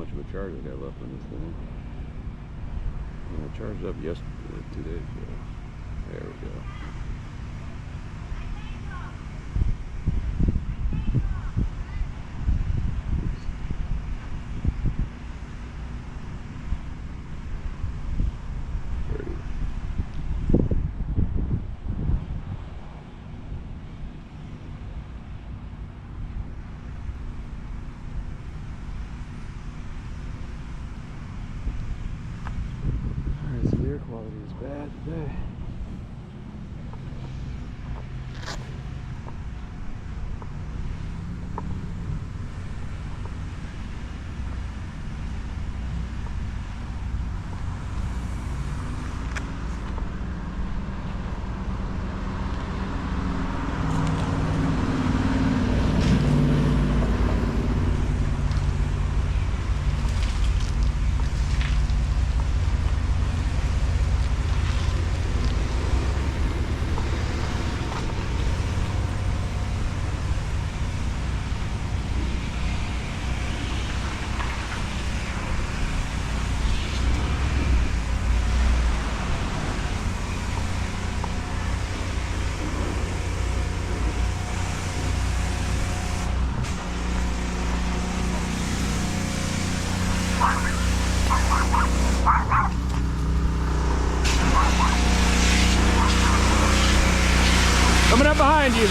much of a charge I got left on this thing. I charged up yesterday, 2 days ago. There we go. Air quality is bad today. Coming up behind you.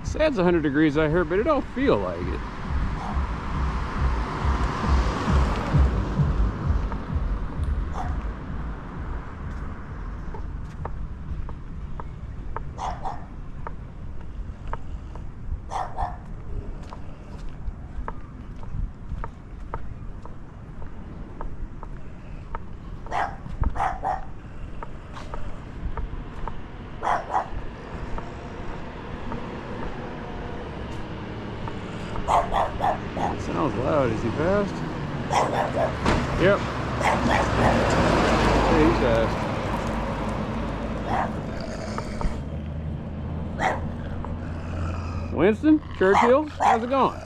Says 100 degrees I heard, but it don't feel like it. It sounds loud. Is he fast? Yep. Yeah, he's fast. Winston, Churchill, how's it going?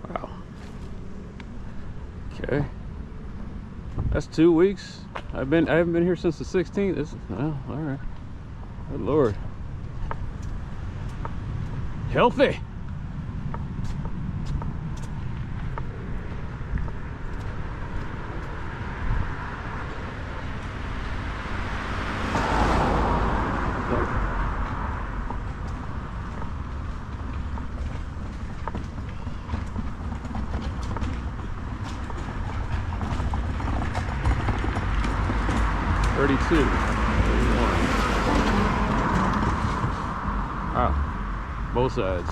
Wow. Okay. That's 2 weeks. I haven't been here since the 16th. Well, all right. Good Lord. Healthy. Wow, both sides.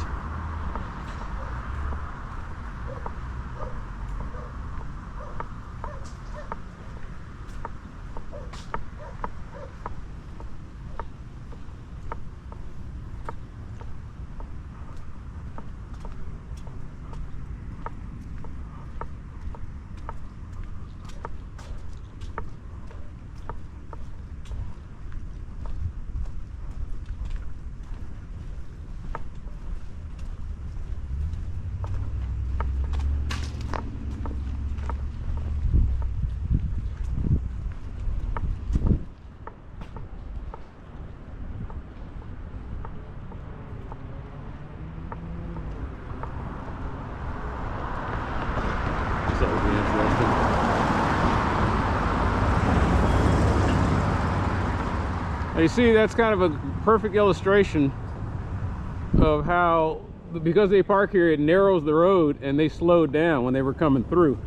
So it'll be interesting. Now you see, that's kind of a perfect illustration of how, because they park here, it narrows the road, and they slowed down when they were coming through.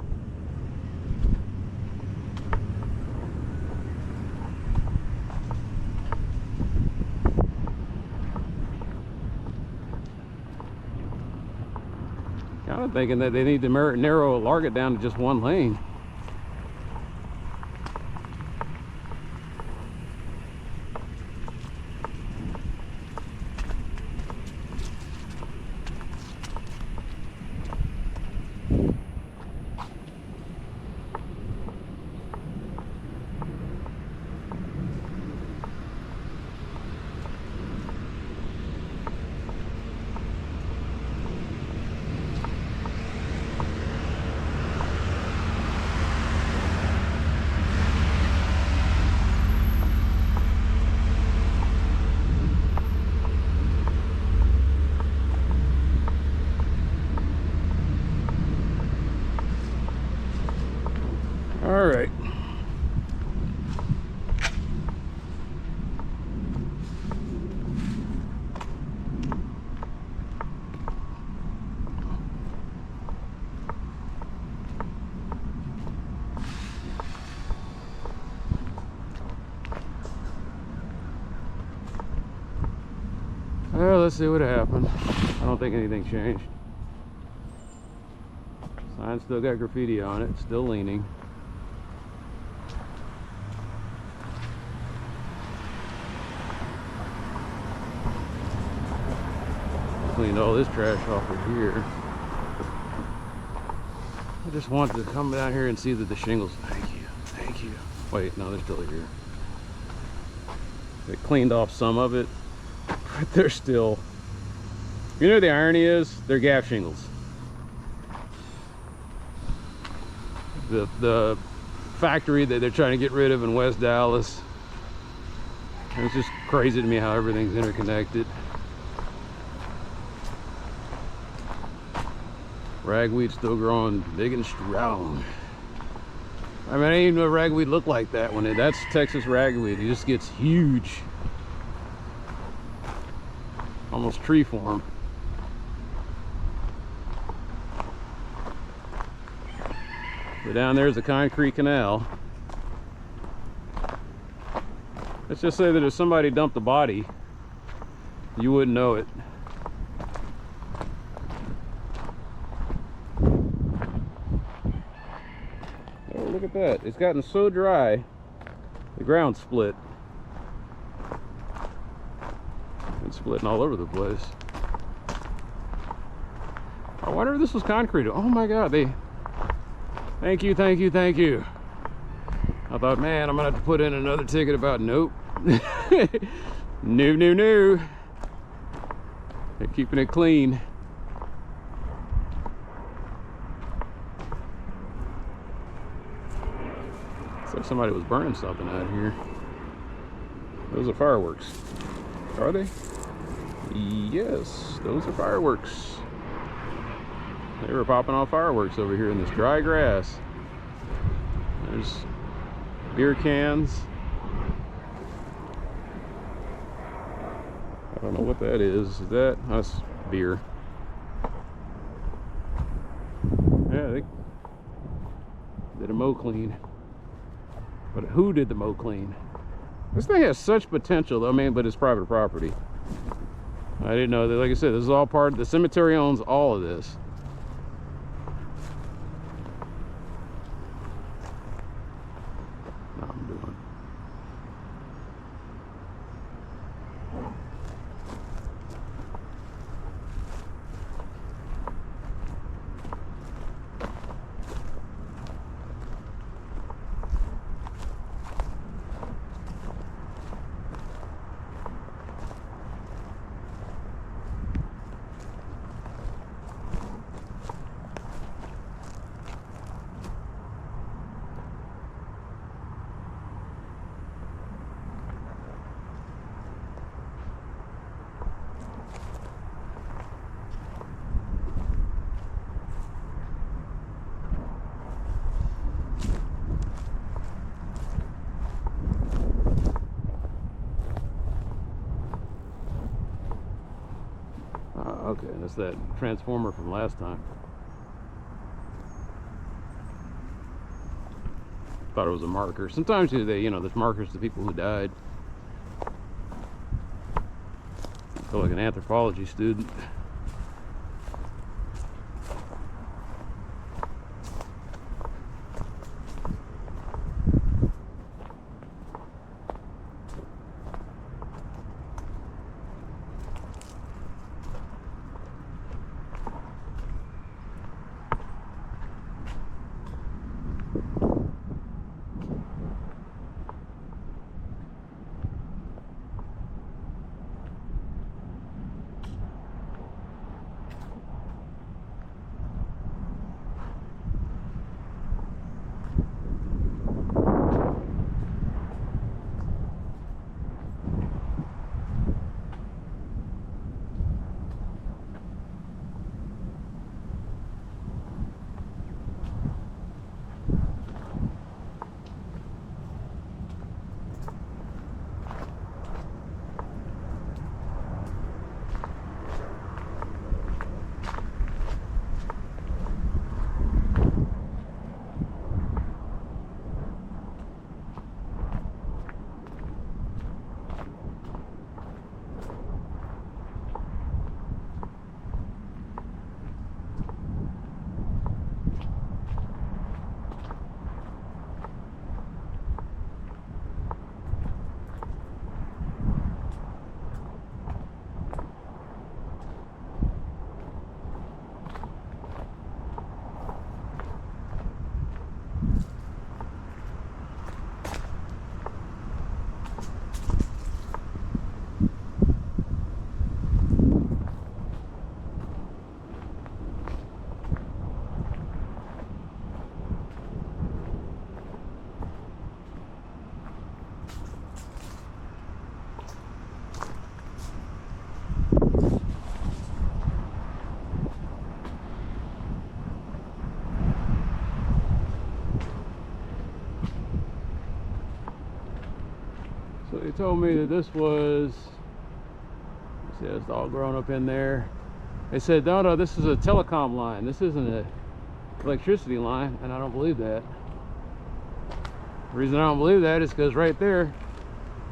Kind of thinking that they need to narrow Larga down to just one lane. All right. Well, let's see what happened. I don't think anything changed. Sign still got graffiti on it, still leaning. Cleaned all this trash off of here. I just wanted to come down here and see that the shingles, thank you. Wait, no, they're still here. They cleaned off some of it, but they're still, you know what the irony is? They're gap shingles. The factory that they're trying to get rid of in West Dallas It's just crazy to me how everything's interconnected. Ragweed's still growing big and strong. I mean, I didn't even know ragweed looked like that when that's Texas ragweed. It just gets huge. Almost tree form. But down there's a concrete canal. Let's just say that if somebody dumped a body, you wouldn't know it. Oh, look at that. It's gotten so dry, the ground split. It's splitting all over the place. I wonder if this was concrete. Oh my God, thank you, thank you, thank you. I thought, man, I'm gonna have to put in another ticket about nope. No. They're keeping it clean. Looks like somebody was burning something out here. Those are fireworks. Are they? Yes, those are fireworks. They were popping off fireworks over here in this dry grass. There's beer cans. I don't know what that is. Is that? That's beer. Yeah, they did a mow clean. But who did the mow clean? This thing has such potential, I mean, but it's private property. I didn't know that. Like I said, this is all part of the cemetery, owns all of this. No, I'm doing. Okay, that's that transformer from last time. Thought it was a marker. Sometimes there's markers to people who died. I feel like an anthropology student. told me that this was, see, it's all grown up in there. They said, no, this is a telecom line. This isn't an electricity line, and I don't believe that. The reason I don't believe that is because right there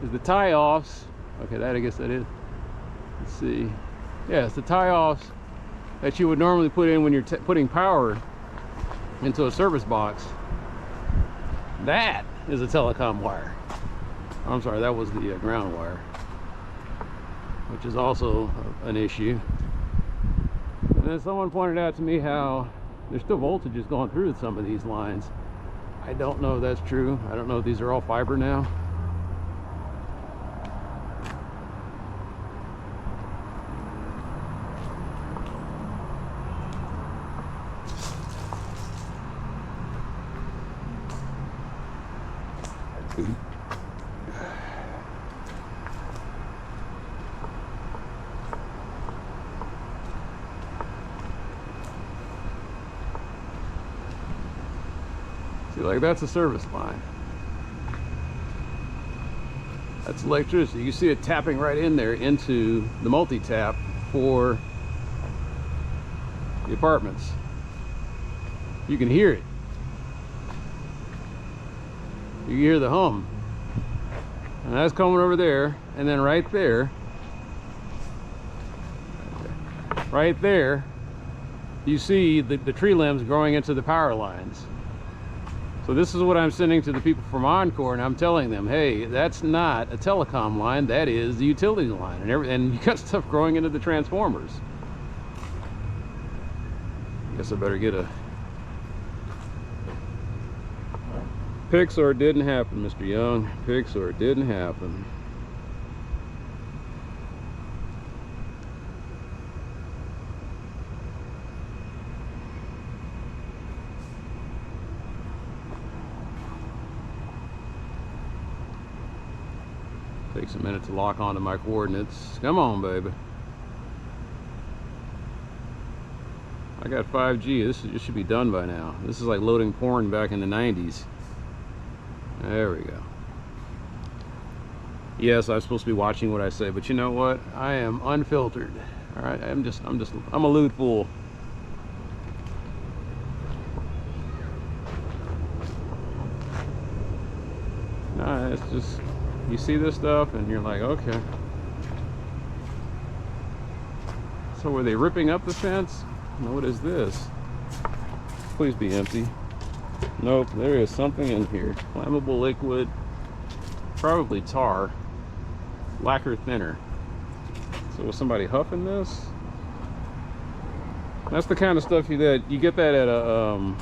is the tie-offs. Okay, that I guess that is. Let's see. Yeah, it's the tie-offs that you would normally put in when you're putting power into a service box. That is a telecom wire. I'm sorry, that was the ground wire, which is also an issue. And then someone pointed out to me how there's still voltages going through some of these lines. I don't know if that's true. I don't know if these are all fiber now. See, like that's a service line. That's electricity. You see it tapping right in there into the multi-tap for the apartments. You can hear it. You can hear the hum. And that's coming over there, and then right there, you see the tree limbs growing into the power lines. So this is what I'm sending to the people from Encore, and I'm telling them, hey, that's not a telecom line, that is the utility line, and you got stuff growing into the transformers. Guess I better get a... Pixar didn't happen, Mr. Young. Pixar didn't happen. Takes a minute to lock onto my coordinates. Come on, baby. I got 5G. This should be done by now. This is like loading porn back in the 90s. There we go. Yes, I'm supposed to be watching what I say, but you know what? I am unfiltered. All right, I'm a lewd fool. No, it's just, you see this stuff and you're like, okay. So were they ripping up the fence? No, what is this? Please be empty. Nope, there is something in here. Flammable liquid, probably tar, lacquer thinner. So was somebody huffing this? That's the kind of stuff that you get that at a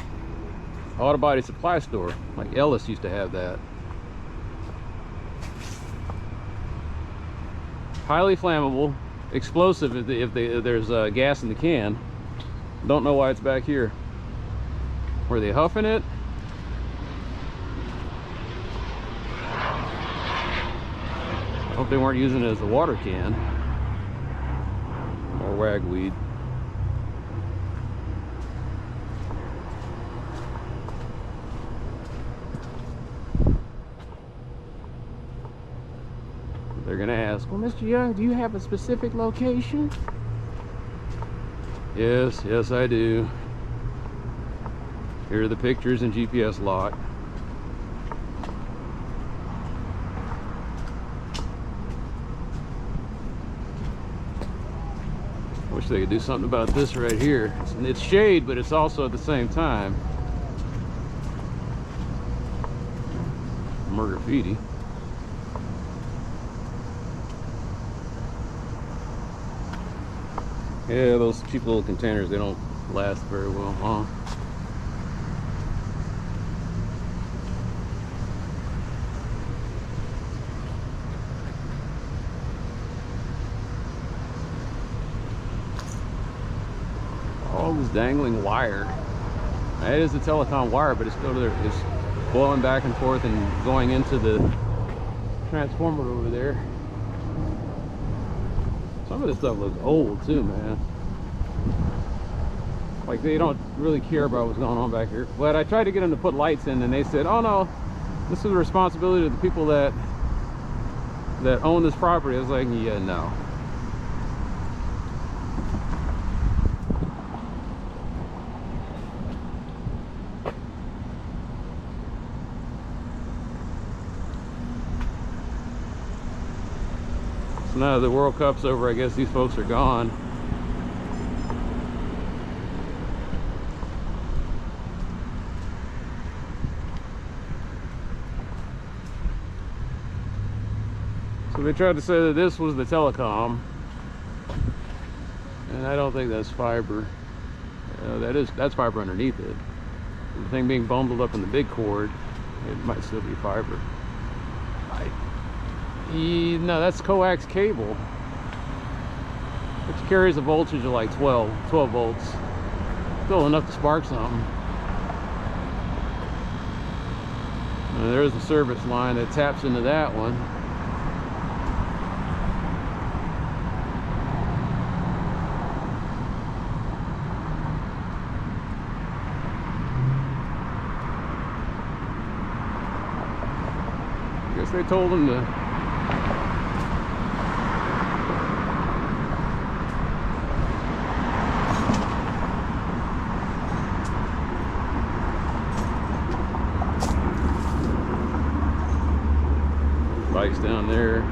auto body supply store. Like Ellis used to have that. Highly flammable, explosive if there's gas in the can. Don't know why it's back here. Were they huffing it? I hope they weren't using it as a water can. Or ragweed. They're gonna ask, well, Mr. Young, do you have a specific location? Yes, yes I do. Here are the pictures and GPS log. Wish they could do something about this right here. It's shade, but it's also at the same time more graffiti. Yeah, those cheap little containers, they don't last very well, huh? All this dangling wire. It is a telecom wire, but it's still there. It's blowing back and forth and going into the transformer over there. Some of this stuff looks old too, man. Like they don't really care about what's going on back here. But I tried to get them to put lights in, and they said, "Oh no, this is the responsibility of the people that that own this property. I was like, yeah, no. So now the World Cup's over, I guess these folks are gone. So they tried to say that this was the telecom, and I don't think that's fiber. That's fiber underneath it. The thing being bundled up in the big cord, it might still be fiber. No, that's coax cable, which carries a voltage of like 12 volts. Still enough to spark something. And there's the service line that taps into that one. I guess they told them to bikes down there.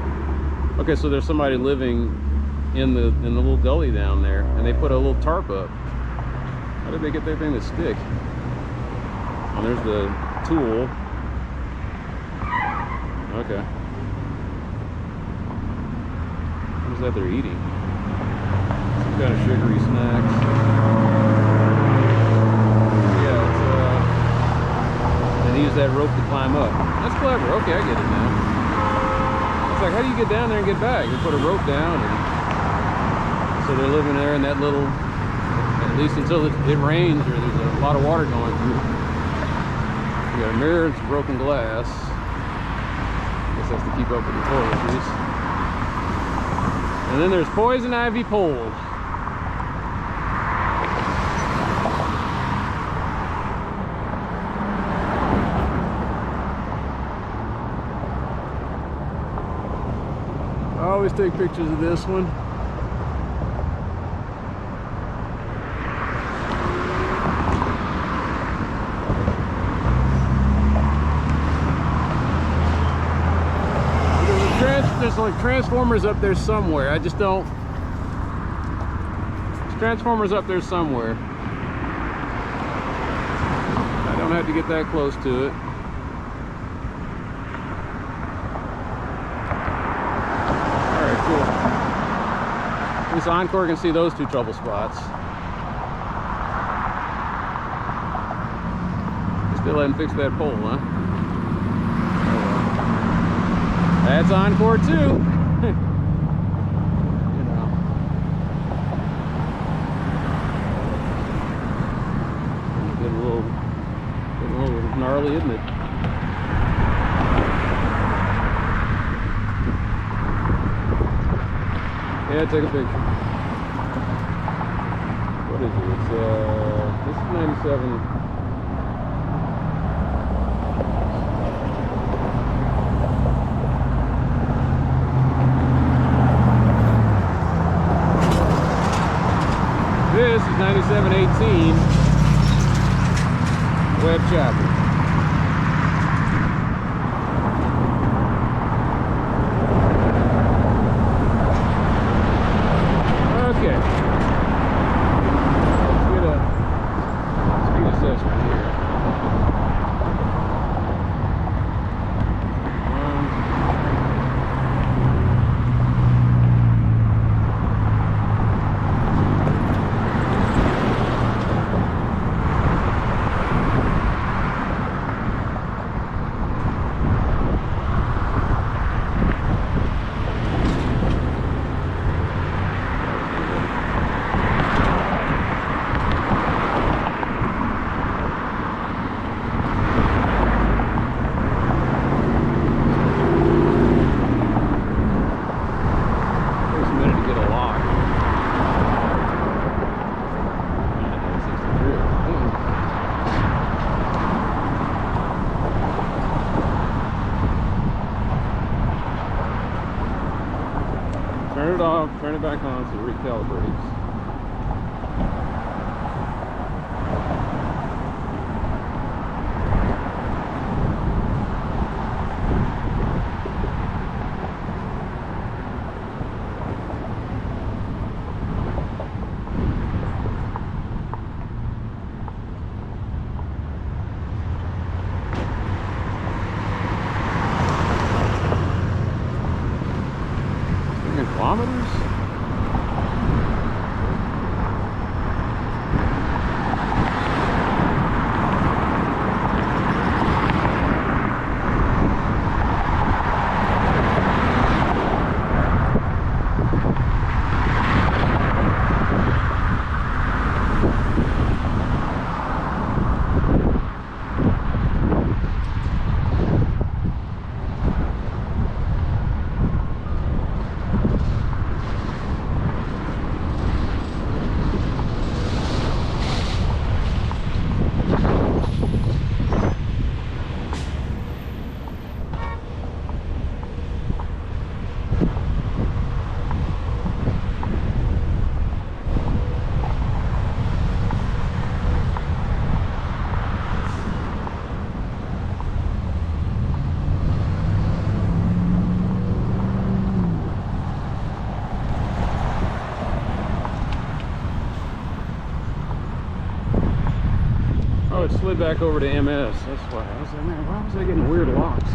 Okay, so there's somebody living in the little gully down there, and they put a little tarp up. How did they get their thing to stick? Oh, there's the tool. Okay. What is that they're eating? Some kind of sugary snacks. Yeah, it's they use that rope to climb up. That's clever. Okay, I get it now. It's like, how do you get down there and get back? They put a rope down, and so they're living there in that little, at least until it rains or there's a lot of water going through. You got a mirror and some broken glass. Guess that's to keep up with the toiletries. And then there's poison ivy pole. I always take pictures of this one. There's like transformers up there somewhere. I just don't. There's transformers up there somewhere. I don't have to get that close to it. Alright, cool. At least Encore can see those two trouble spots. Still hadn't fixed that pole, huh? That's Encore too. You know. Getting a little gnarly, isn't it? Yeah, take a picture. What is it? It's this is 97. This is 9718 Webb Chapel. Okay. Let's get a speed assessment here. Turn it off, turn it back on so it recalibrates. Kilometers? It slid back over to MS. That's why I was like, man, why was I getting weird locks?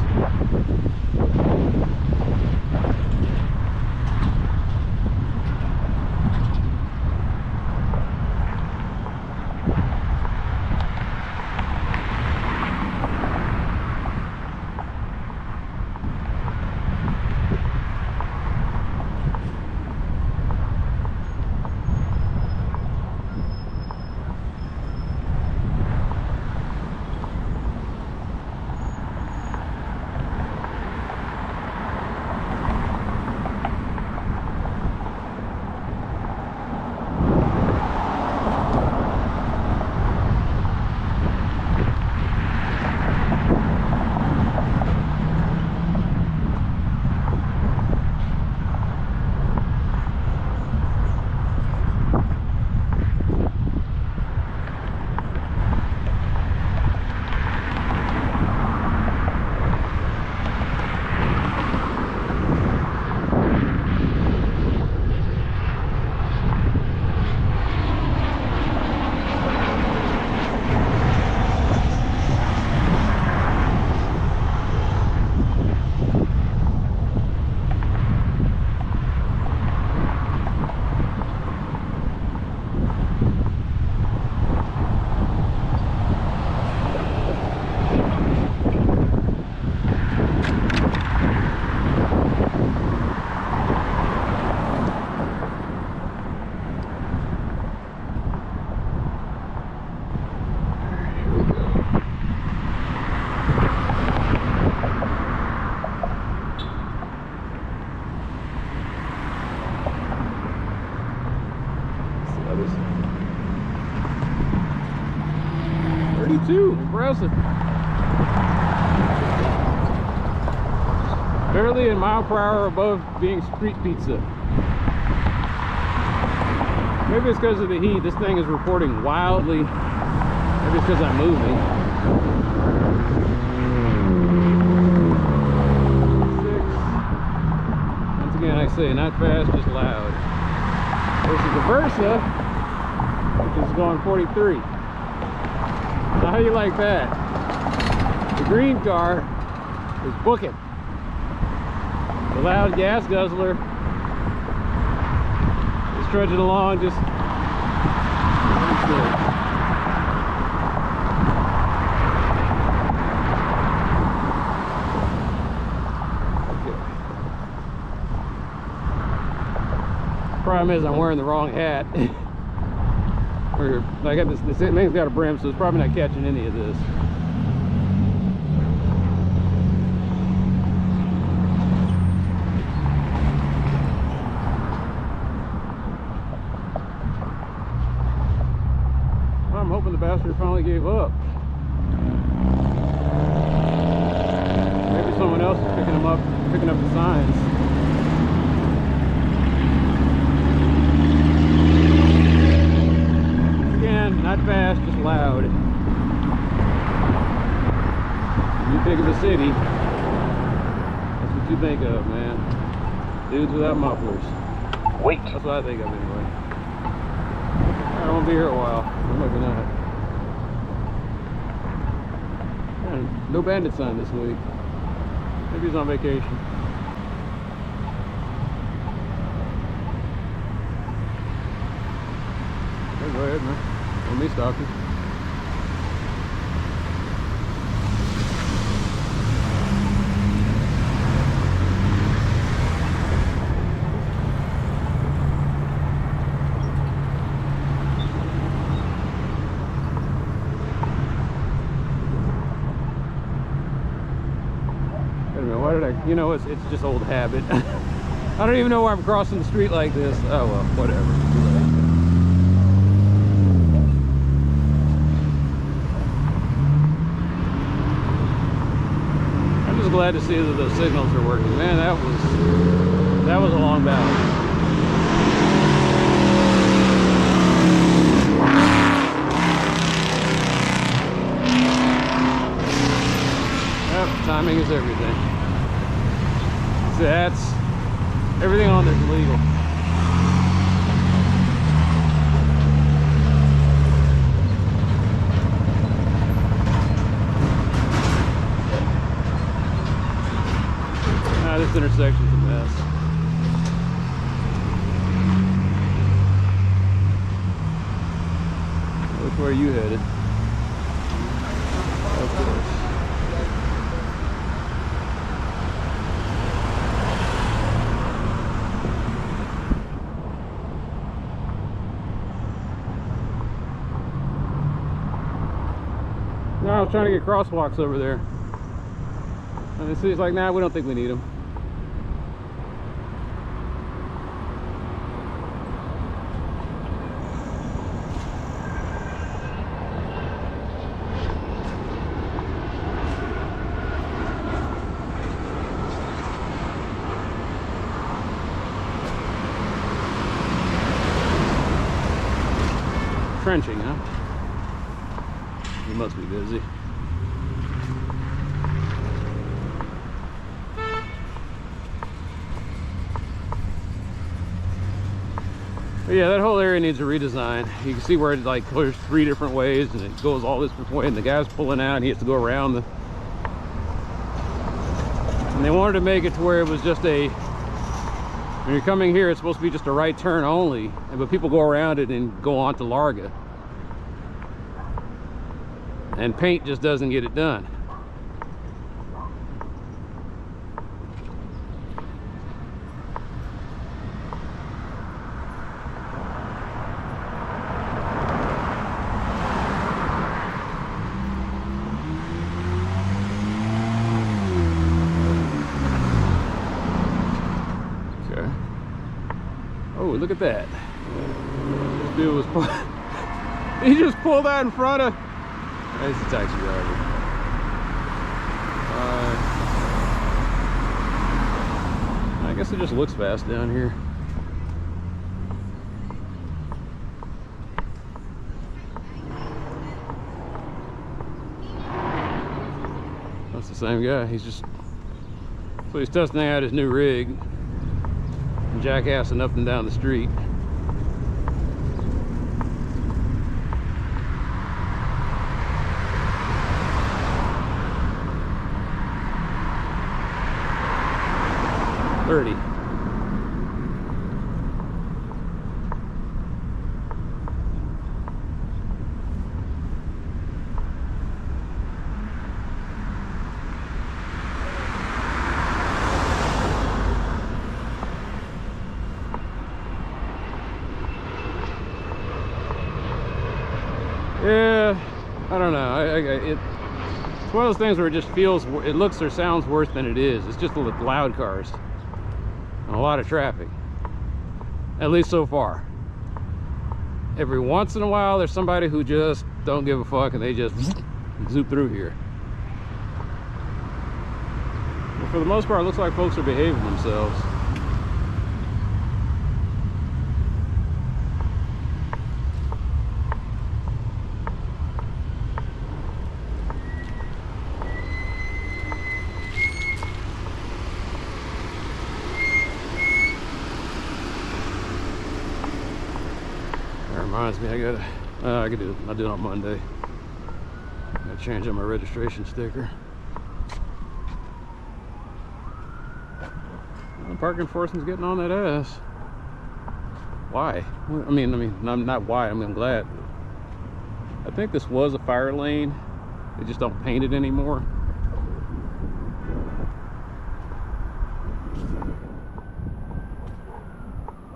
Impressive. Barely a mile per hour above being street pizza. Maybe it's because of the heat. This thing is reporting wildly. Maybe it's because I'm moving. 6. Once again, I say not fast, just loud. Versus the Versa, which is going 43. Now, how do you like that? The green car is booking. The loud gas guzzler is trudging along just Problem is, I'm wearing the wrong hat. I got this thing's got a brim, so it's probably not catching any of this. Well, I'm hoping the bastard finally gave up. Maybe someone else is picking up the signs. loud. You think of a city, that's what you think of, man. Dudes without mufflers. Wait. That's what I think of anyway. I won't be here a while. Maybe not. Man, no bandit sign this week. Maybe he's on vacation. Hey, go ahead, man. Don't me stop you. Why did I, you know, it's just old habit. I don't even know why I'm crossing the street like this. Oh well, whatever. I'm just glad to see that those signals are working. Man, that was a long battle. Yep, timing is everything. That's everything on this legal. This intersection's a mess. Which way are you headed? Of course. No, I was trying to get crosswalks over there. And the city's like, nah, we don't think we need them. Trenching, huh? He must be busy. But yeah, that whole area needs a redesign. You can see where it like there's 3 different ways and it goes all this different way and the guy's pulling out and he has to go around the... And they wanted to make it to where it was just a... When you're coming here, it's supposed to be just a right turn only, but people go around it and go on to Larga. And paint just doesn't get it done. Okay. Oh, look at that. This dude was he just pulled out in front of... There's the taxi driver. I guess it just looks fast down here. That's the same guy. He's just... So he's testing out his new rig. And jackassing up and down the street. Yeah, I don't know. It's one of those things where it just feels, it looks or sounds worse than it is. It's just loud cars and a lot of traffic, at least so far. Every once in a while there's somebody who just don't give a fuck and they just zoop through here. But for the most part, it looks like folks are behaving themselves. reminds me, I could do it. I'll do it on Monday. Gotta change out my registration sticker. Well, parking enforcement's getting on that ass. Why? I mean, I'm not why. I'm glad. I think this was a fire lane. They just don't paint it anymore.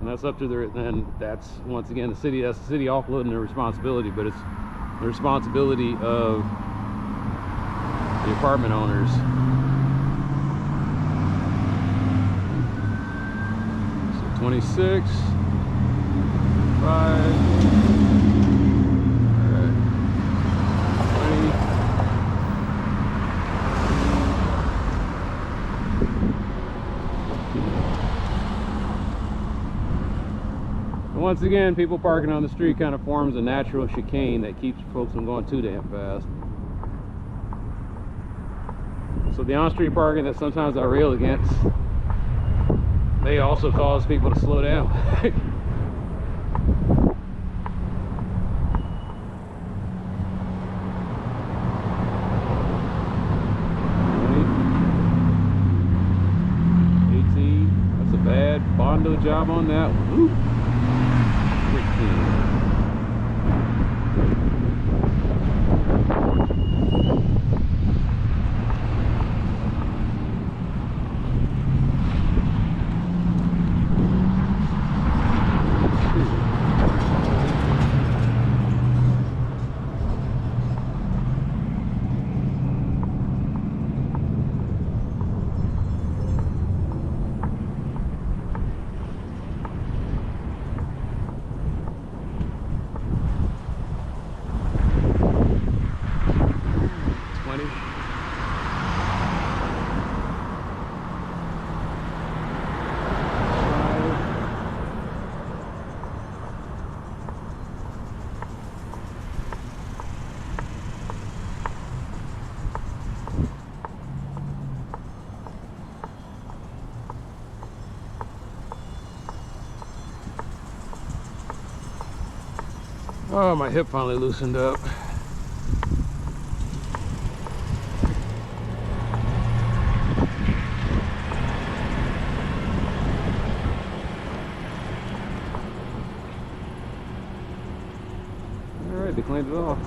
And that's up to their, then that's once again the city, that's the city offloading their responsibility, but it's the responsibility of the apartment owners. So 26, 5, once again, people parking on the street kind of forms a natural chicane that keeps folks from going too damn fast. So the on-street parking that sometimes I rail against, they also cause people to slow down. That's a bad Bondo job on that one. Ooh. Oh, my hip finally loosened up. All right, they cleaned it off.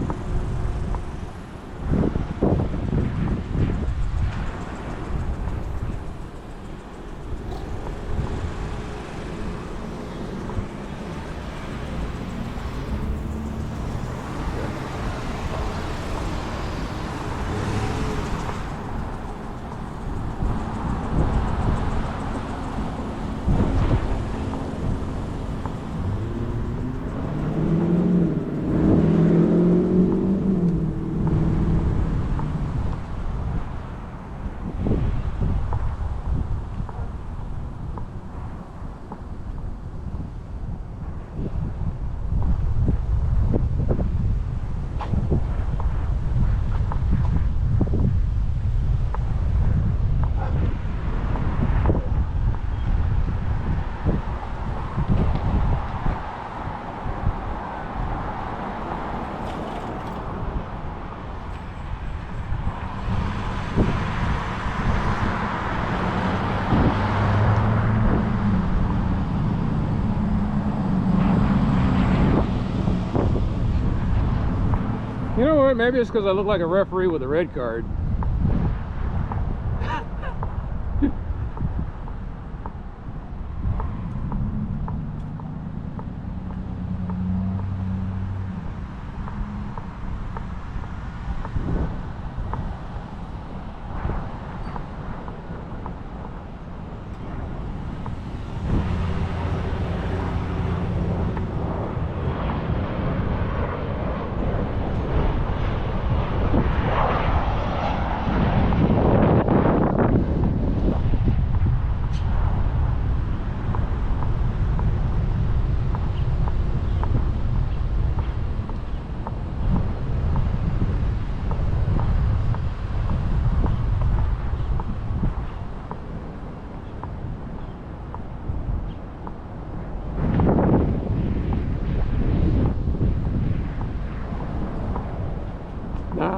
You know what? Maybe it's because I look like a referee with a red card.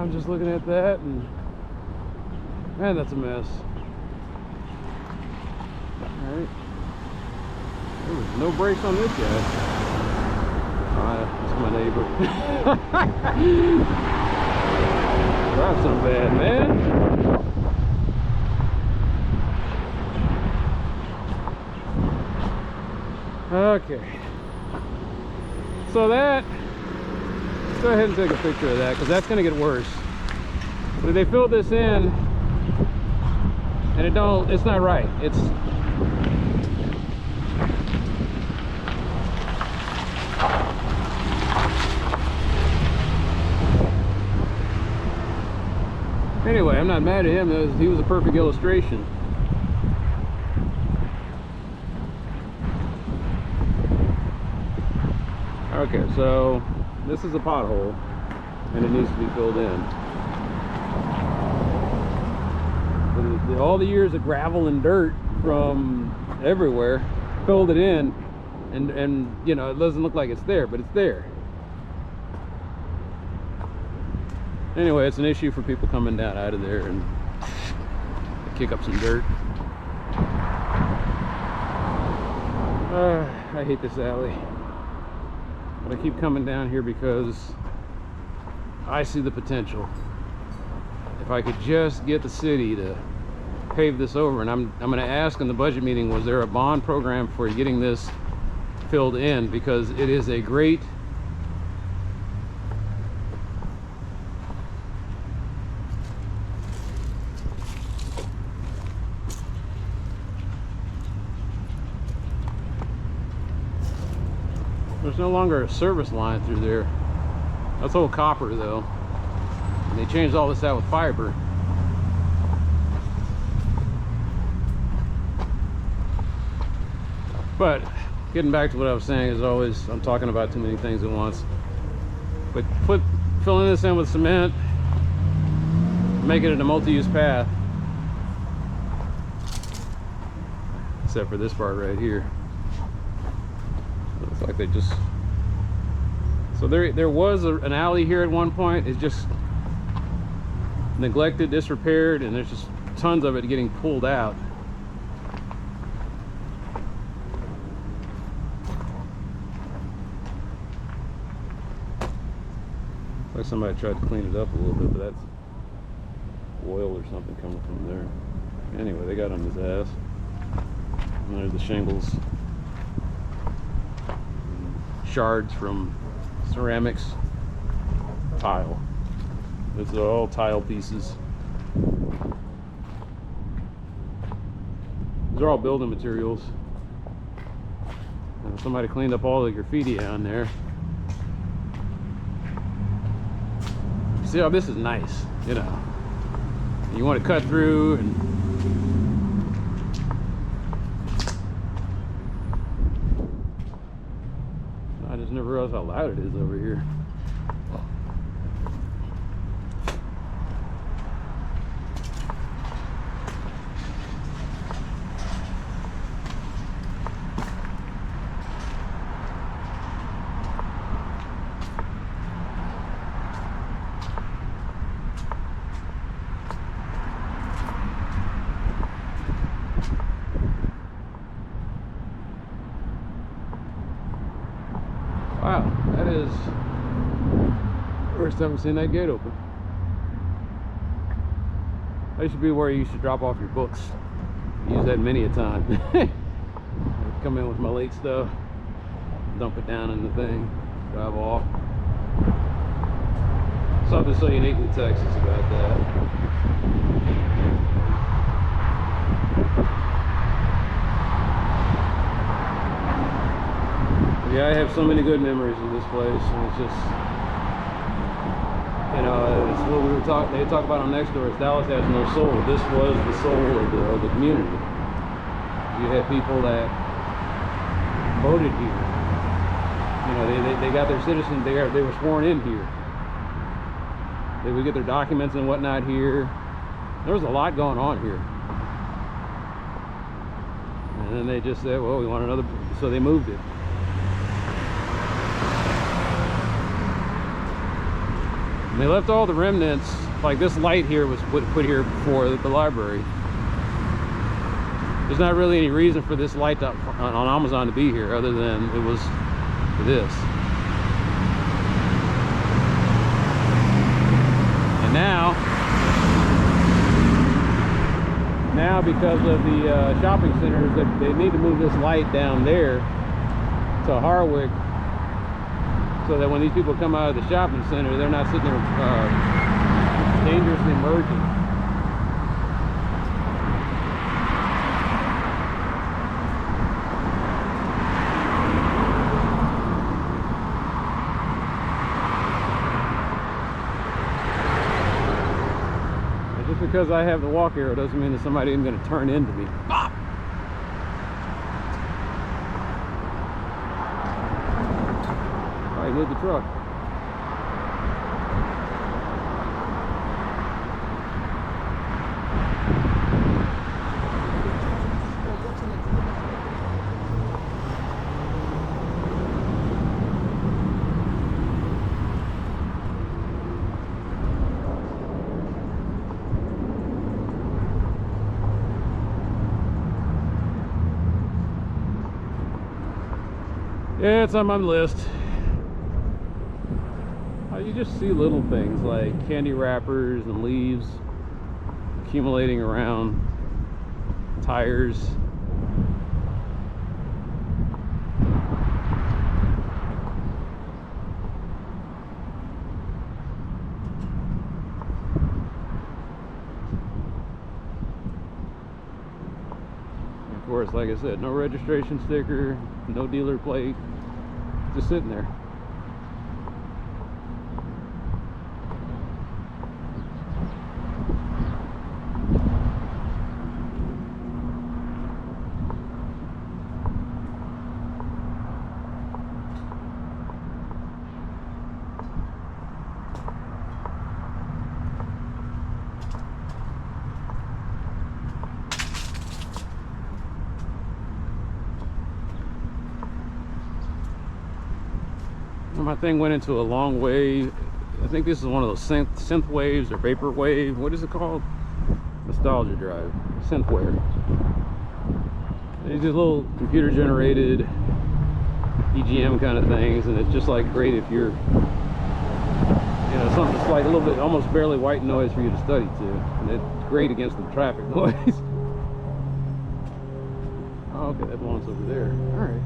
I'm just looking at that, and man, that's a mess. All right. There was no brakes on this guy. That's my neighbor. Drive so bad, man. Okay. So that, let's go ahead and take a picture of that, because that's going to get worse. But they filled this in, and it's not right. Anyway, I'm not mad at him. He was a perfect illustration. Okay, so this is a pothole, and it needs to be filled in. All the years of gravel and dirt from everywhere filled it in, and you know, it doesn't look like it's there, but it's there. Anyway, it's an issue for people coming down out of there and kick up some dirt. I hate this alley, but I keep coming down here because I see the potential. If I could just get the city to pave this over, and I'm going to ask in the budget meeting, was there a bond program for getting this filled in, because it is a great there's no longer a service line through there. That's old copper though, and they changed all this out with fiber. But getting back to what I was saying, as always, I'm talking about too many things at once. But filling this in with cement, making it a multi-use path, except for this part right here. Looks like they just, so there was an alley here at one point. It's just neglected, disrepaired, and there's just tons of it getting pulled out. Like somebody tried to clean it up a little bit, but that's oil or something coming from there. Anyway, they got on his ass. And there's the shingles. Shards from ceramics. Tile. These are all tile pieces. These are all building materials. And somebody cleaned up all the graffiti on there. See how this is nice, you know. You want to cut through, and I just never realized how loud it is over here. Wow, that is first time I've seen that gate open. That should be where you should drop off your books. I use that many a time. Come in with my late stuff, dump it down in the thing, drive off. Something so uniquely Texas about that. Yeah, I have so many good memories of this place, and it's just, you know, it's what we were talking. They talk about on next door. Dallas has no soul. This was the soul of the community. You had people that voted here. You know, they got their citizens. They were sworn in here. They would get their documents and whatnot here. There was a lot going on here. And then they just said, well, we want another, so they moved it. And they left all the remnants, like this light here was put here before the library. There's not really any reason for this light on Almazan to be here other than it was for this. And now because of the shopping centers, that they need to move this light down there to Harwick, so that when these people come out of the shopping center, they're not sitting there dangerously merging. Just because I have the walk arrow doesn't mean that somebody isn't going to turn into me. Bop! I hit the truck. Yeah, it's on my list. You just see little things like candy wrappers and leaves accumulating around tires. Of course, like I said, no registration sticker, no dealer plate, just sitting there. My thing went into a long wave. I think this is one of those synth waves or vapor wave. What is it called? Nostalgia drive. Synthware. These are little computer generated EGM kind of things, and it's just like great if you're, you know, something that's like a little bit, almost barely white noise for you to study to. And it's great against the traffic noise. Oh, okay, that belongs over there. All right.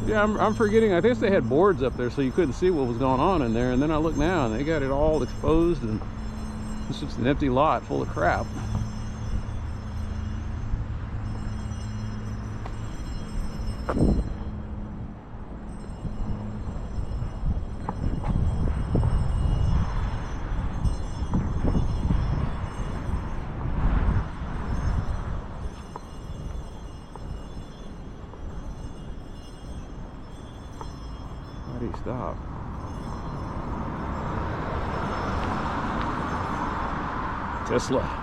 Yeah, I'm forgetting. I guess they had boards up there so you couldn't see what was going on in there. And then I look now and they got it all exposed, and it's just an empty lot full of crap. Stop. Tesla.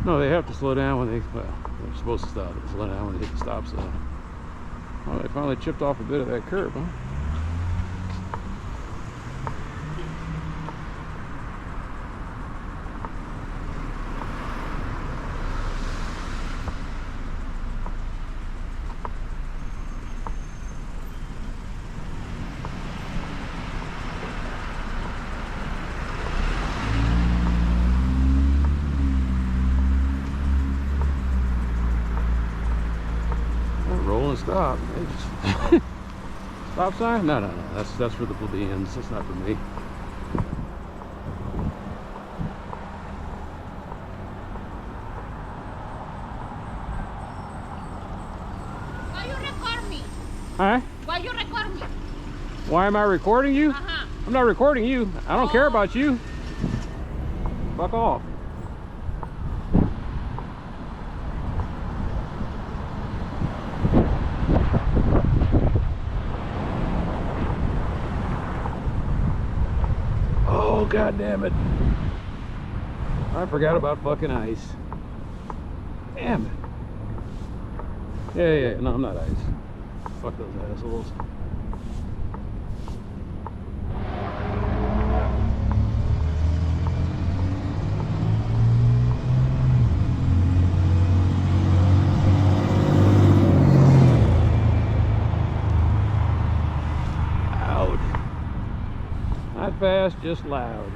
No, they have to slow down when they, well, they're supposed to stop. They slow down when they hit the stop sign. Well, they finally chipped off a bit of that curb, huh? Stop. Stop sign? No. That's for the plebeians. That's not for me. Huh? Why you record me? Why am I recording you? I'm not recording you. I don't care about you. Fuck off. Oh, god damn it. I forgot about fucking ice. Damn it. Yeah, no, I'm not ice. Fuck those assholes. Loud. Not fast, just loud.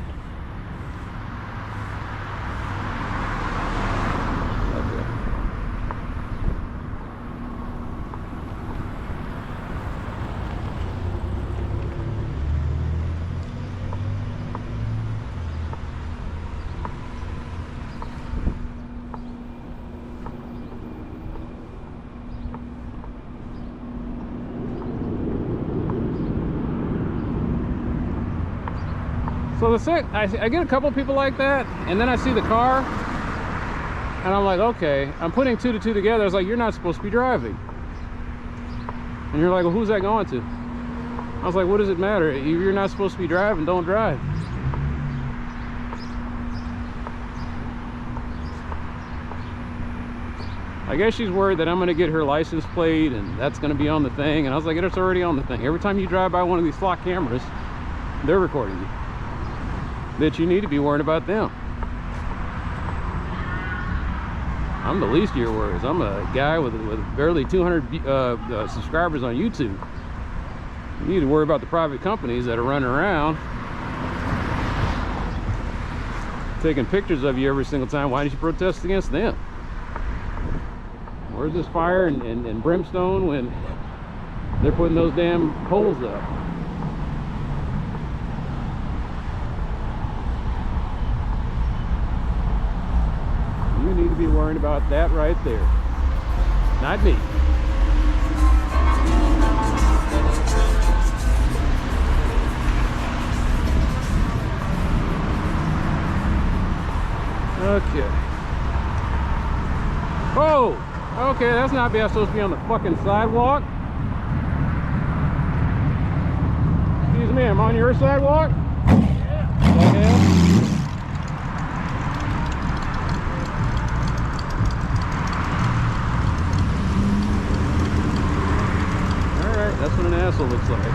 So I get a couple people like that, and then I see the car, and I'm like, okay, I'm putting two to two together. I was like, you're not supposed to be driving. And you're like, well, who's that going to? I was like, what does it matter? If you're not supposed to be driving, don't drive. I guess she's worried that I'm going to get her license plate, and that's going to be on the thing. And I was like, it's already on the thing. Every time you drive by one of these flock cameras, they're recording you. That you need to be worrying about them. I'm the least of your worries. I'm a guy with barely 200 subscribers on YouTube. You need to worry about the private companies that are running around taking pictures of you every single time. Why didn't you protest against them? Where's this fire and brimstone when they're putting those damn poles up? You need to be worrying about that right there, not me. Okay. Oh, okay, that's not bad. I'm supposed to be on the fucking sidewalk. Excuse me, I'm on your sidewalk? Yeah. Okay. That's what an asshole looks like.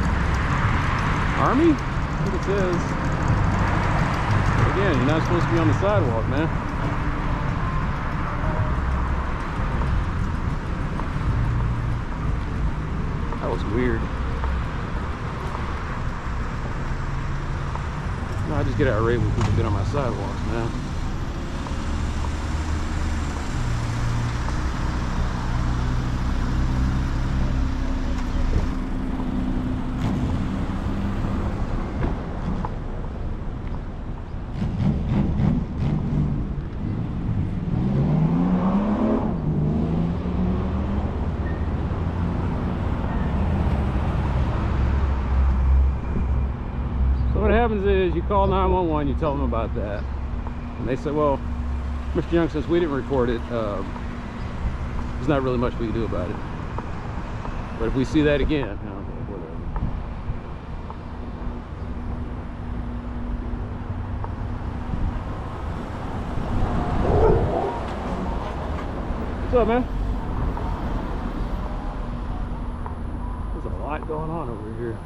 Army? I think it says. Again, you're not supposed to be on the sidewalk, man. That was weird. No, I just get irate when people get on my sidewalks, man. What happens is you call 911, you tell them about that, and they say, well, Mr. Young, since we didn't record it, there's not really much we can do about it. But if we see that again, whatever. What's up, man? There's a lot going on over here.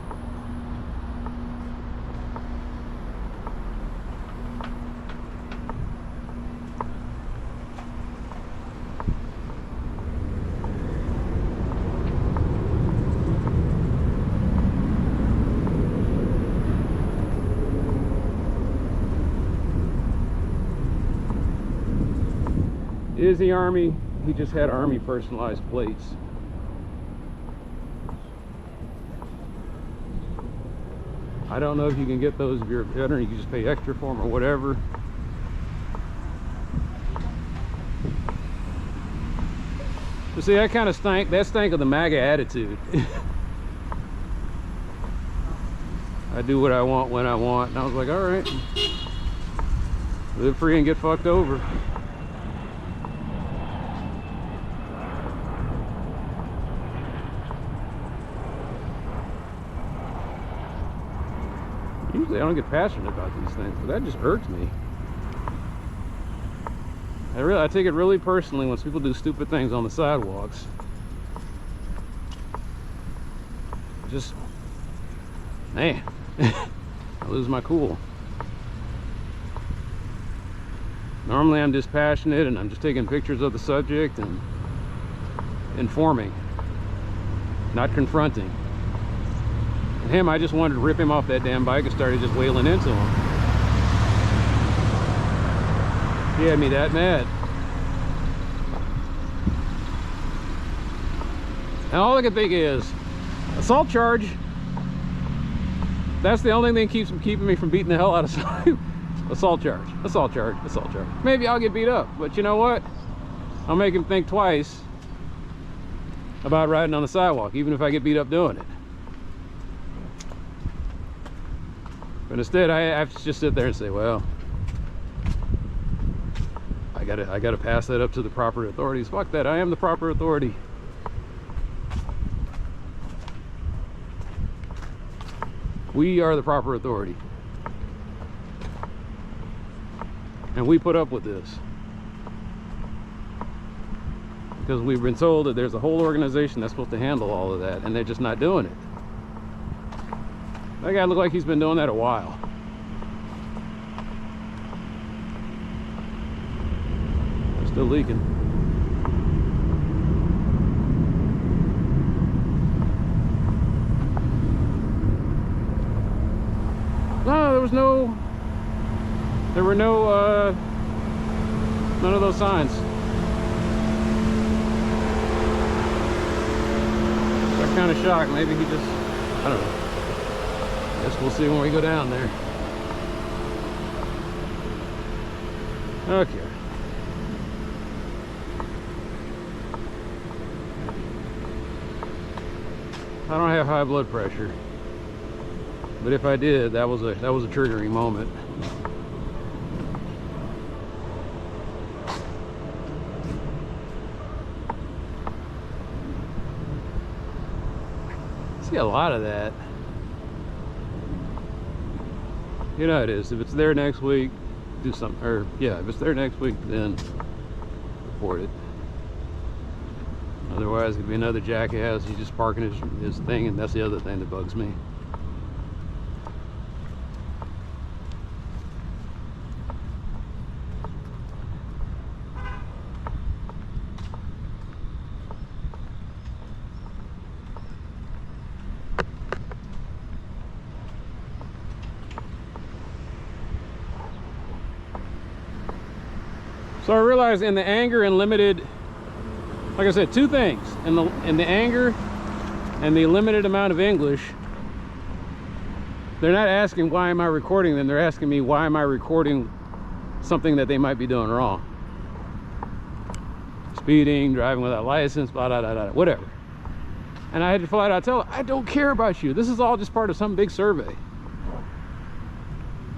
Is the Army? He just had Army personalized plates. I don't know if you can get those if you're a veteran. You can just pay extra for them or whatever. But see, that kind of stank. That stank of the MAGA attitude. I do what I want when I want. And I was like, all right, live free and get fucked over. Usually I don't get passionate about these things, but that just irks me. I take it really personally when people do stupid things on the sidewalks. Just, man, I lose my cool. Normally I'm dispassionate and I'm just taking pictures of the subject and informing, not confronting. And him, I just wanted to rip him off that damn bike and started just wailing into him. He had me that mad. And all I can think is, assault charge. That's the only thing keeping me from beating the hell out of somebody. Assault charge, assault charge, assault charge. Maybe I'll get beat up, but you know what? I'll make him think twice about riding on the sidewalk, even if I get beat up doing it. But instead, I have to just sit there and say, well, I gotta pass that up to the proper authorities. Fuck that, I am the proper authority. We are the proper authority. And we put up with this. Because we've been told that there's a whole organization that's supposed to handle all of that, and they're just not doing it. That guy looked like he's been doing that a while. It's still leaking. No, there were no, none of those signs. So I'm kind of shocked. Maybe he just, I don't know. Guess we'll see when we go down there. Okay. I don't have high blood pressure. But if I did, that was a triggering moment. See a lot of that. You know how it is. If it's there next week, do something. Or yeah, if it's there next week, then report it. Otherwise, it could be another jackass. He's just parking his thing, and that's the other thing that bugs me. So I realized in the anger and limited, like I said, two things. In the anger and the limited amount of English, they're not asking why am I recording them, they're asking me why am I recording something that they might be doing wrong. Speeding, driving without license, blah, blah, blah, blah, whatever. And I had to flat out tell them, I don't care about you. This is all just part of some big survey.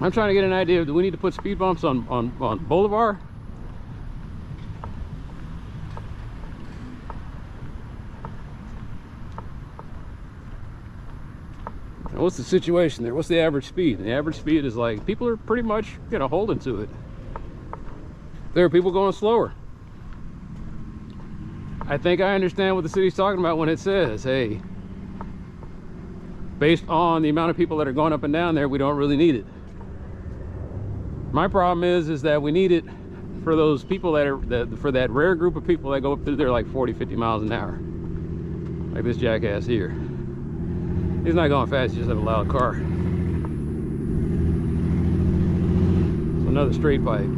I'm trying to get an idea of, do we need to put speed bumps on Bolivar? What's the situation there? What's the average speed? And the average speed is like, people are pretty much, you know, holding to it. There are people going slower. I think I understand what the city's talking about when it says, hey, based on the amount of people that are going up and down there, we don't really need it. My problem is that we need it for those people that are, for that rare group of people that go up through there like 40, 50 miles an hour. Like this jackass here. He's not going fast, he just has a loud car. So another straight pipe.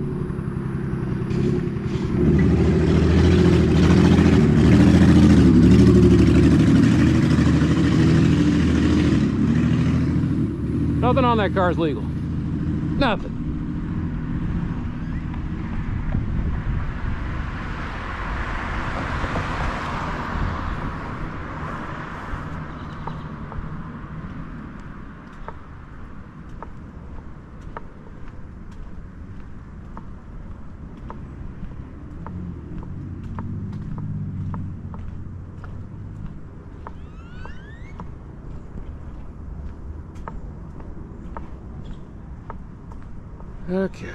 Nothing on that car is legal. Nothing. Okay.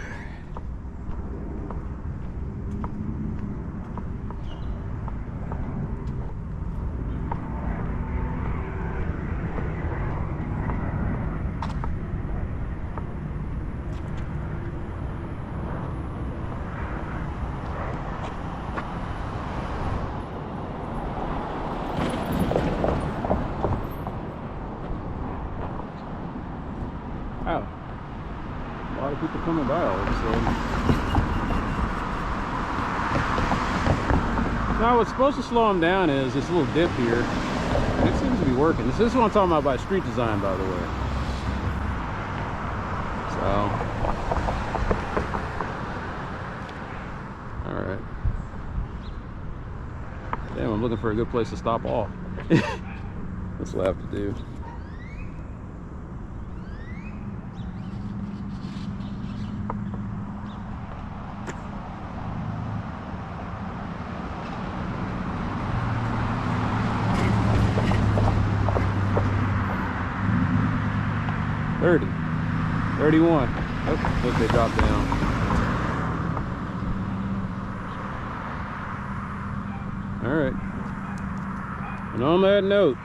Wow. A lot of people coming by all of a sudden. Now what's supposed to slow them down is this little dip here. It seems to be working. This is what I'm talking about by street design, by the way. So, alright. Damn, I'm looking for a good place to stop off. That's what I have to do. $30, $31. Oh, look, they dropped down. All right. And on that note,